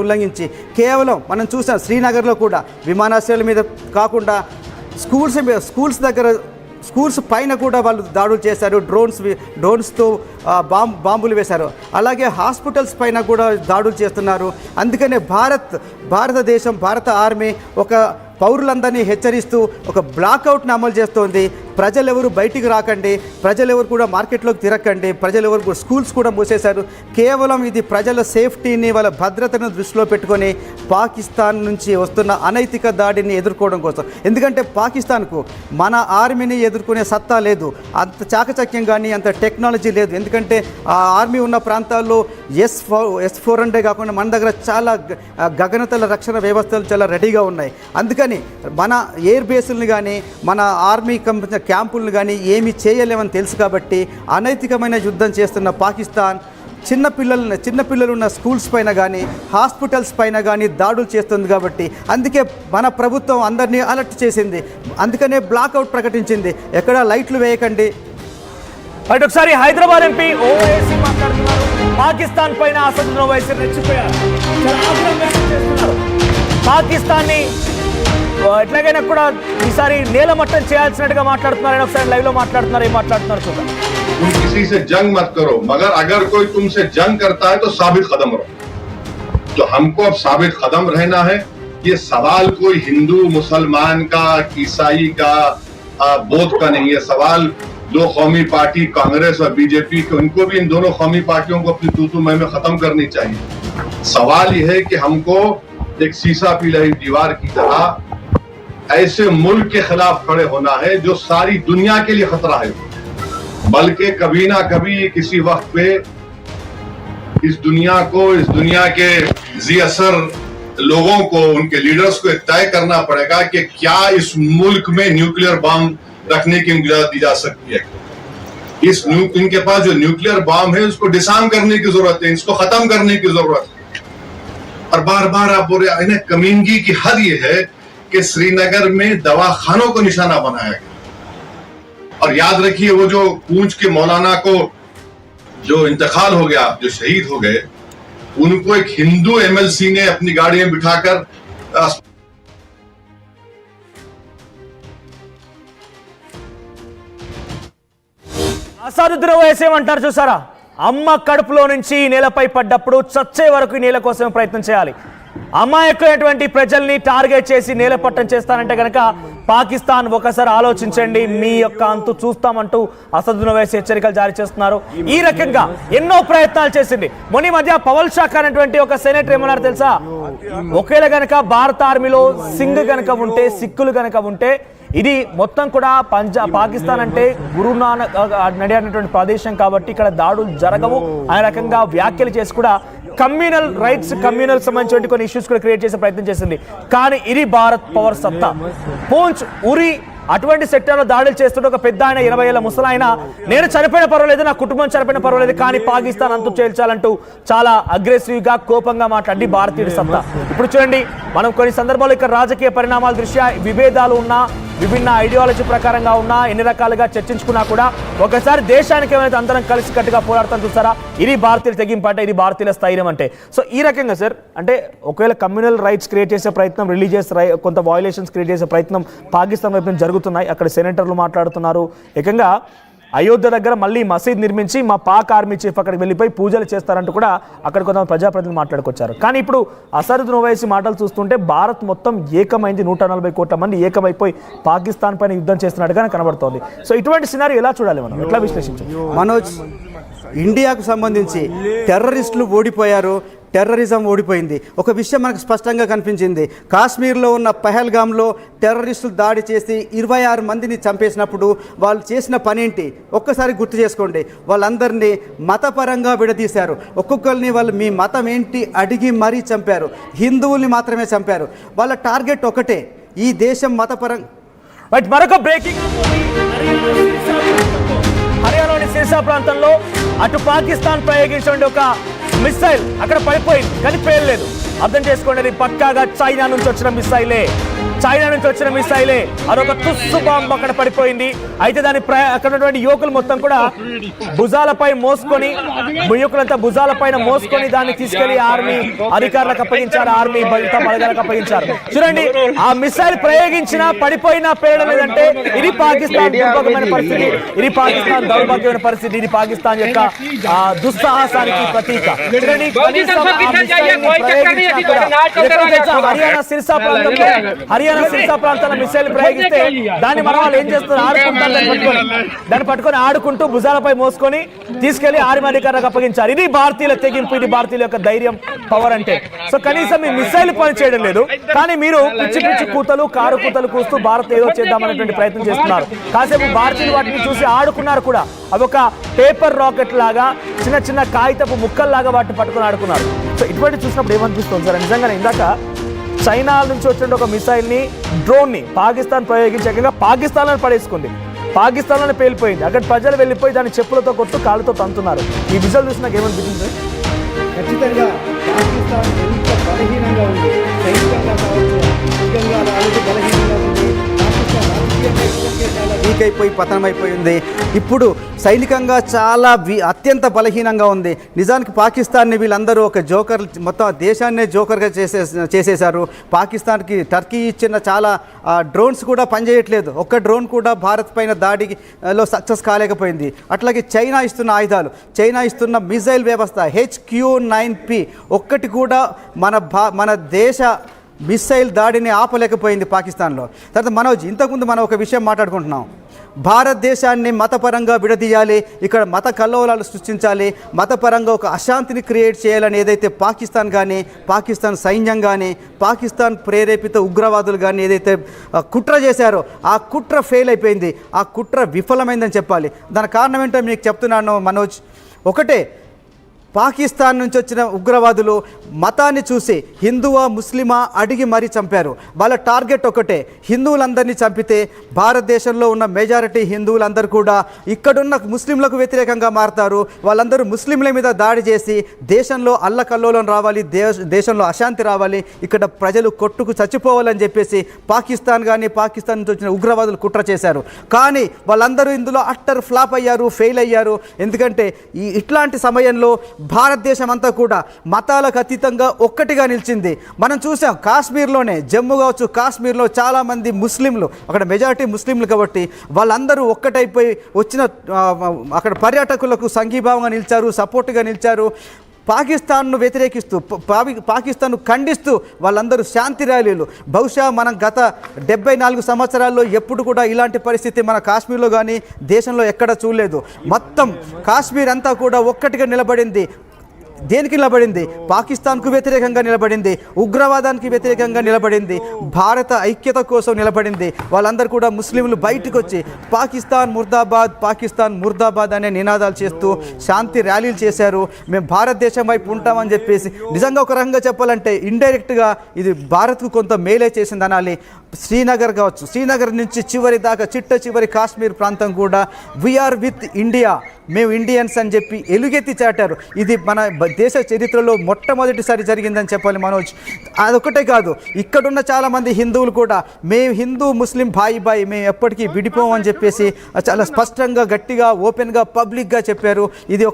ఉల్లంఘించి కేవలం మనం చూసాం శ్రీనగర్లో కూడా విమానాశ్రయాల మీద కాకుండా స్కూల్స్ దగ్గర స్కూల్స్ పైన కూడా వాళ్ళు దాడులు చేశారు. డ్రోన్స్తో బాంబులు వేశారు. అలాగే హాస్పిటల్స్ పైన కూడా దాడులు చేస్తున్నారు. అందుకనే భారతదేశం భారత ఆర్మీ ఒక పౌరులందరినీ హెచ్చరిస్తూ ఒక బ్లాక్అవుట్ని అమలు చేస్తోంది. ప్రజలెవరు బయటికి రాకండి, ప్రజలెవరు కూడా మార్కెట్లోకి తిరగకండి, ప్రజలెవరు కూడా స్కూల్స్ కూడా మూసేశారు. కేవలం ఇది ప్రజల సేఫ్టీని వాళ్ళ భద్రతను దృష్టిలో పెట్టుకొని పాకిస్తాన్ నుంచి వస్తున్న అనైతిక దాడిని ఎదుర్కోవడం కోసం. ఎందుకంటే పాకిస్తాన్కు మన ఆర్మీని ఎదుర్కొనే సత్తా లేదు, అంత చాకచక్యం కానీ అంత టెక్నాలజీ లేదు. ఎందుకంటే ఆ ఆర్మీ ఉన్న ప్రాంతాల్లో S-400 కాకుండా మన దగ్గర చాలా గగనతల రక్షణ వ్యవస్థలు చాలా రెడీగా ఉన్నాయి. అందుకని మన ఎయిర్ బేసులను కానీ మన ఆర్మీ క్యాంపులను కానీ ఏమీ చేయలేమని తెలుసు. కాబట్టి అనైతికమైన యుద్ధం చేస్తున్న పాకిస్తాన్ చిన్నపిల్లలు ఉన్న స్కూల్స్ పైన కానీ హాస్పిటల్స్ పైన కానీ దాడులు చేస్తుంది. కాబట్టి అందుకే మన ప్రభుత్వం అందరినీ అలర్ట్ చేసింది. అందుకనే బ్లాక్అవుట్ ప్రకటించింది. ఎక్కడ లైట్లు వేయకండి. ఒకసారి హైదరాబాద్ ఎంపీ ఓవైసీ మాట్లాడుతున్నారు. పాకిస్తాన్ పైన అసదుద్దీన్ ఓవైసీ రెచ్చిపోయారు. పాకిస్తాన్ని ఎట్లాగైనా కూడా ఈసారి నేలమట్టం చేయాల్సినట్టుగా మాట్లాడుతున్నారు. ఒకసారి లైవ్ లో మాట్లాడుతున్నారు. ఏం మాట్లాడుతున్నారు చూద్దాం. तुम किसी से जंग मत करो, मगर अगर कोई तुमसे जंग करता है तो साबित कदम रहो. तो हमको अब साबित कदम रहना है. ये सवाल कोई हिंदू मुसलमान का, ईसाई का, बौद्ध का नहीं है. सवाल दो कौमी पार्टी कांग्रेस और बीजेपी के, उनको भी इन दोनों कौमी पार्टियों को अपनी तू मैं में खत्म करनी चाहिए. सवाल यह है कि हमको एक शीशा पी रही दीवार की तरह ऐसे मुल्क के खिलाफ खड़े होना है जो सारी दुनिया के लिए खतरा है. बल्कि कभी ना कभी किसी वक्त पे इस दुनिया के जी असर लोगों को, उनके लीडर्स को तय करना पड़ेगा कि क्या इस मुल्क में न्यूक्लियर बम रखने की इजाजत दी जा सकती है. इनके पास जो न्यूक्लियर बम है उसको डिसआर्म करने की जरूरत है, इसको खत्म करने की जरूरत है. और बार बार आप बोल रहे हैं, कमीनगी की हद ये है कि श्रीनगर में दवाखानों को निशाना बनाया गया. और याद रखिए, वो जो पूंछ के मौलाना को जो इंतकाल हो गया, जो शहीद हो गए, उनको एक हिंदू MLC ने अपनी गाड़ी में बिठाकर అసదుద్దీన్ ఓవైసీ ఏమంటారు చూసారా? అమ్మ కడుపులో నుంచి నేలపై పడ్డప్పుడు చచ్చే వరకు నేల కోసం ప్రయత్నం చేయాలి. అమాయకమైనటువంటి ప్రజల్ని టార్గెట్ చేసి నేలపట్టం చేస్తానంటే కనుక పాకిస్తాన్ ఒకసారి ఆలోచించండి, మీ యొక్క అంతు చూస్తామంటూ అసదుద్దీన్ ఓవైసీ హెచ్చరికలు జారీ చేస్తున్నారు. ఈ రకంగా ఎన్నో ప్రయత్నాలు చేసింది. మొన్న మధ్య పవల్ షాక్ అనేటువంటి ఒక సెనేటర్ ఏమన్నారు తెలుసా? ఒకేలా గనక భారత ఆర్మీలో సింగ్ గనక ఉంటే, సిక్కులు గనక ఉంటే, ఇది మొత్తం కూడా పాకిస్తాన్ అంటే గురునానక్ నడినటువంటి ప్రదేశం కాబట్టి ఇక్కడ దాడులు జరగవు అనే రకంగా వ్యాఖ్యలు చేసి కూడా కమ్యూనల్ రైట్స్, కమ్యూనల్ సంబంధించిన కొన్ని ఇష్యూస్ కూడా క్రియేట్ చేసే ప్రయత్నం చేసింది. కానీ ఇది భారత్ పవర్ సత్తా. పూంచ్, ఉరి అటువంటి సెక్టార్లో దాడులు చేస్తుంటే ఒక పెద్ద ఆయన 20 ఏళ్ల ముసలాయన, నేను చనిపోయిన పర్వాలేదు, నా కుటుంబం చనిపోయిన పర్వాలేదు, కానీ పాకిస్తాన్ అంతు చేల్చాలంటూ చాలా అగ్రెసివ్ గా కోపంగా మాట్లాడి భారతీయుడి సత్తా. ఇప్పుడు చూడండి, మనం కొన్ని సందర్భాల్లో ఇక్కడ రాజకీయ పరిణామాల దృష్ట్యా విభేదాలు ఉన్నా, విభిన్న ఐడియాలజీ ప్రకారంగా ఉన్నా, ఎన్ని రకాలుగా చర్చించుకున్నా కూడా ఒకసారి దేశానికి ఏమైనా అందరం కలిసి కట్టుగా పోరాడతాం చూస్తారా? ఇది భారతీయుల తెగింపు అంటే, ఇది భారతీయుల స్థైర్యం అంటే. సో ఈ రకంగా సార్, అంటే ఒకవేళ కమ్యూనల్ రైట్స్ క్రియేట్ చేసే ప్రయత్నం, రిలీజియస్ కొంత వయలేషన్స్ క్రియేట్ చేసే ప్రయత్నం పాకిస్తాన్ వైపు జరుగుతున్నాయి. అక్కడ సెనేటర్లు మాట్లాడుతున్నారు. ఏకంగా అయోధ్య దగ్గర మళ్ళీ మసీద్ నిర్మించి మా పాక్ ఆర్మీ చీఫ్ అక్కడికి వెళ్ళిపోయి పూజలు చేస్తారంటూ కూడా అక్కడ కొంతమంది ప్రజాప్రతినిధులు మాట్లాడుకొచ్చారు. కానీ ఇప్పుడు అసదుద్దీన్ ఓవైసీ మాటలు చూస్తుంటే భారత్ మొత్తం ఏకమైంది, 140 కోట్ల మంది ఏకమైపోయి పాకిస్తాన్ పైన యుద్ధం చేస్తున్నట్టుగా కనబడుతోంది. సో ఇటువంటి సినారీ ఎలా చూడాలి, మనం ఎట్లా విశ్లేషించాలి? మనోజ్, ఇండియాకు సంబంధించి టెర్రరిస్టులు ఓడిపోయారు, టెర్రరిజం ఓడిపోయింది. ఒక విషయం మనకు స్పష్టంగా కనిపించింది. కాశ్మీర్లో ఉన్న పహల్గామ్లో టెర్రరిస్టులు దాడి చేసి 26 మందిని చంపేసినప్పుడు వాళ్ళు చేసిన పనేంటి ఒక్కసారి గుర్తు చేసుకోండి. వాళ్ళందరినీ మతపరంగా విడదీశారు. ఒక్కొక్కరిని వాళ్ళు మీ మతం ఏంటి అడిగి మరీ చంపారు. హిందువుల్ని మాత్రమే చంపారు. వాళ్ళ టార్గెట్ ఒకటే, ఈ దేశం మతపరంగా. మరొక బ్రేకింగ్, హర్యానాలోని సిర్సా ప్రాంతంలో అటు పాకిస్తాన్ ప్రయోగించిన ఒక మిసైల్ అక్కడ పడిపోయింది, కానీ పేర్లేదు. అర్థం చేసుకోండి, అది పక్కాగా చైనా నుంచి వచ్చిన మిసైలే. చైనా నుంచి వచ్చిన మిసైలే, అదొక తుస్సు బాంబు అక్కడ పడిపోయింది. అయితే దాని అక్కడ ఉన్నటువంటి యువకులు మొత్తం కూడా భుజాలపై మోసుకొని, యువకులంతా భుజాలపైన మోసుకొని దాన్ని తీసుకెళ్లి ఆర్మీ అధికారులకు అప్పగించారు, ఆర్మీ బలగాలకు అప్పగించారు. చూడండి, ఆ మిసైల్ ప్రయోగించినా పడిపోయినా పేరడం లేదంటే ఇది పాకిస్తాన్ దుర్భగమైన పరిస్థితి, ఇది పాకిస్తాన్ దౌర్భాగ్యమైన పరిస్థితి, ఇది పాకిస్తాన్ యొక్క దుస్సాహసానికి ప్రతీక. చూడండి, హర్యానా సిర్సా ప్రాంతంలో మిసైల్ ప్రయోగిస్తే దాన్ని మన వాళ్ళు ఏం చేస్తారు, ఆడుకుంటారు, దాన్ని పట్టుకొని ఆడుకుంటూ భుజాలపై మోసుకొని తీసుకెళ్లి ఆర్మీ అధికారులకు అప్పగించారు. ఇది భారతీయుల తెగింపు, ఇది భారతీయుల యొక్క ధైర్యం, పవర్ అంటే. సో కనీసం ఈ మిసైల్ పని చేయడం లేదు, కానీ మీరు పిచ్చి పిచ్చి కూతలు, కారు కూతలు కూస్తూ భారత్ ఏదో చేద్దామనేటువంటి ప్రయత్నం చేస్తున్నారు. కాసేపు భారతీయులు వాటిని చూసి ఆడుకున్నారు కూడా. అవి ఒక పేపర్ రాకెట్ లాగా, చిన్న చిన్న కాగితపు ముక్కల్లాగా వాటిని పట్టుకొని ఆడుకున్నారు. సో ఇటువంటి చూసినప్పుడు ఏమనిపిస్తుంది సార్, నిజంగానే ఇందాక చైనా నుంచి వచ్చిన ఒక మిసైల్ని, డ్రోన్ని పాకిస్తాన్ ప్రయోగించగా పాకిస్తాన్లో పడేసుకుంది, పాకిస్తాన్లోనే పేలిపోయింది. అక్కడ ప్రజలు వెళ్ళిపోయి దాన్ని చెప్పులతో కొట్టు, కాళ్ళతో తంతున్నారు. ఈ విజువల్ చూసి నాకు ఏమనిపించింది? ఖచ్చితంగా పాకిస్తాన్ ఎంత బలహీనంగా ఉంది, సైనికంగా కావచ్చు, ఆర్థికంగా బలహీనంగా ఉంది. పాకిస్తాన్ రాజకీయంగా చాలా వీక్ అయిపోయి పతనమైపోయింది. ఇప్పుడు సైనికంగా చాలా అత్యంత బలహీనంగా ఉంది. నిజానికి పాకిస్తాన్ని వీళ్ళందరూ ఒక జోకర్, మొత్తం దేశాన్నే జోకర్గా చేసేశారు. పాకిస్తాన్కి టర్కీ ఇచ్చిన చాలా డ్రోన్స్ కూడా పనిచేయట్లేదు. ఒక్క డ్రోన్ కూడా భారత్ పైన దాడిలో సక్సెస్ కాలేకపోయింది. అట్లాగే చైనా ఇస్తున్న ఆయుధాలు, చైనా ఇస్తున్న మిసైల్ వ్యవస్థ HQ-9P ఒక్కటి కూడా మన దేశ మిసైల్ దాడిని ఆపలేకపోయింది పాకిస్తాన్లో. తర్వాత మనోజ్, ఇంతకుముందు మనం ఒక విషయం మాట్లాడుకుంటున్నాం, భారతదేశాన్ని మతపరంగా విడదీయాలి, ఇక్కడ మత కల్లోలాలు సృష్టించాలి, మతపరంగా ఒక అశాంతిని క్రియేట్ చేయాలని ఏదైతే పాకిస్తాన్ కానీ, పాకిస్తాన్ సైన్యం కానీ, పాకిస్తాన్ ప్రేరేపిత ఉగ్రవాదులు కానీ ఏదైతే కుట్ర చేశారో ఆ కుట్ర ఫెయిల్ అయిపోయింది, ఆ కుట్ర విఫలమైందని చెప్పాలి. దాని కారణం ఏంటో మీకు చెప్తున్నాను మనోజ్. ఒకటే, పాకిస్తాన్ నుంచి వచ్చిన ఉగ్రవాదులు మతాన్ని చూసి హిందువా ముస్లిమా అడిగి మరీ చంపారు. వాళ్ళ టార్గెట్ ఒకటే, హిందువులందరినీ చంపితే భారతదేశంలో ఉన్న మెజారిటీ హిందువులందరూ కూడా ఇక్కడున్న ముస్లింలకు వ్యతిరేకంగా మారుతారు. వాళ్ళందరూ ముస్లింల మీద దాడి చేసి దేశంలో అల్లకల్లోలం రావాలి, దేశంలో అశాంతి రావాలి, ఇక్కడ ప్రజలు కొట్టుకు చచ్చిపోవాలని చెప్పేసి పాకిస్తాన్ కానీ, పాకిస్తాన్ నుంచి వచ్చిన ఉగ్రవాదులు కుట్ర చేశారు. కానీ వాళ్ళందరూ ఇందులో అట్టర్ ఫ్లాప్ అయ్యారు, ఫెయిల్ అయ్యారు. ఎందుకంటే ఇట్లాంటి సమయంలో భారతదేశం అంతా కూడా మతాలకు అతీతంగా ఒక్కటిగా నిలిచింది. మనం చూసాం కాశ్మీర్లోనే, జమ్మూ కావచ్చు, కాశ్మీర్లో చాలామంది ముస్లింలు, అక్కడ మెజారిటీ ముస్లింలు కాబట్టి వాళ్ళందరూ ఒక్కటైపోయి వచ్చిన అక్కడ పర్యాటకులకు సంఘీభావంగా నిలిచారు, సపోర్ట్గా నిలిచారు. పాకిస్తాన్ను వ్యతిరేకిస్తూ, పాకిస్తాన్ను ఖండిస్తూ వాళ్ళందరూ శాంతి ర్యాలీలు. బహుశా మనం గత 74 సంవత్సరాల్లో ఎప్పుడు కూడా ఇలాంటి పరిస్థితి మన కాశ్మీర్లో కానీ దేశంలో ఎక్కడ చూడలేదు. మొత్తం కాశ్మీర్ అంతా కూడా ఒక్కటిగా నిలబడింది. దేనికి నిలబడింది? పాకిస్తాన్కు వ్యతిరేకంగా నిలబడింది, ఉగ్రవాదానికి వ్యతిరేకంగా నిలబడింది, భారత ఐక్యత కోసం నిలబడింది. వాళ్ళందరూ కూడా ముస్లింలు బయటకు వచ్చి పాకిస్తాన్ ముర్దాబాద్, పాకిస్తాన్ ముర్దాబాద్ అనే నినాదాలు చేస్తూ శాంతి ర్యాలీలు చేశారు. మేము భారతదేశం వైపు ఉంటామని చెప్పేసి. నిజంగా ఒక రకంగా చెప్పాలంటే ఇండైరెక్ట్గా ఇది భారత్కు కొంత మేలే చేసింది అనాలి. శ్రీనగర్ కావచ్చు, శ్రీనగర్ నుంచి చివరి దాకా చివరి కాశ్మీర్ ప్రాంతం కూడా వీఆర్ విత్ ఇండియా, మేము ఇండియన్స్ అని చెప్పి ఎలుగెత్తి చాటారు. ఇది మన దేశ చరిత్రలో మొట్టమొదటిసారి జరిగిందని చెప్పాలి మనోజ్. అదొకటే కాదు, ఇక్కడున్న చాలామంది హిందువులు కూడా మేము హిందూ ముస్లిం బాయ్ మేము ఎప్పటికీ విడిపోమని చెప్పేసి చాలా స్పష్టంగా, గట్టిగా, ఓపెన్గా, పబ్లిక్గా చెప్పారు. ఇది